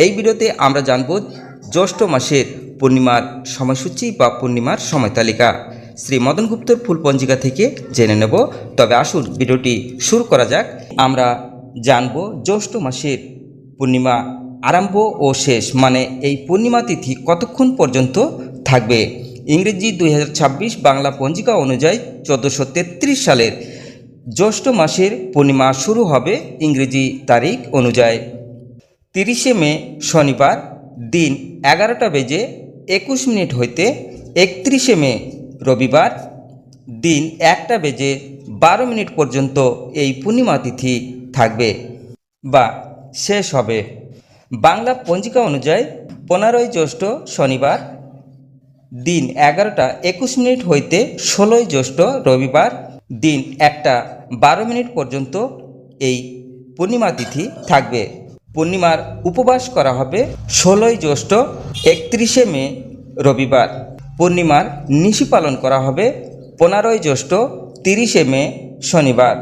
এই ভিডিওতে আমরা জানব জ্যৈষ্ঠ মাসের পূর্ণিমার সময়সূচি বা পূর্ণিমার সময় তালিকা শ্রী মদন গুপ্তর ফুল পঞ্জিকা থেকে জেনে নেব। তবে আসুন ভিডিওটি শুরু করা যাক। আমরা জানব জ্যৈষ্ঠ মাসের পূর্ণিমা আরম্ভ ও শেষ, মানে এই পূর্ণিমা তিথি কতক্ষণ পর্যন্ত থাকবে। ইংরেজি 2026 বাংলা পঞ্জিকা অনুযায়ী 1433 সালের জ্যৈষ্ঠ মাসের পূর্ণিমা শুরু হবে ইংরেজি তারিখ অনুযায়ী 30শে মে শনিবার দিন 11:21 হইতে 31শে মে রবিবার দিন 1:12 পর্যন্ত এই পূর্ণিমা তিথি থাকবে বা শেষ হবে। বাংলা পঞ্জিকা অনুযায়ী 15ই জ্যৈষ্ঠ শনিবার দিন 11:21 হইতে 16ই জ্যৈষ্ঠ রবিবার দিন 1:12 পর্যন্ত এই পূর্ণিমা তিথি থাকবে। পূর্ণিমার উপবাস করা হবে 16ই জ্যৈষ্ঠ 31শে মে রবিবার। পূর্ণিমার নিশি পালন করা হবে 15ই জ্যৈষ্ঠ 30শে মে শনিবার।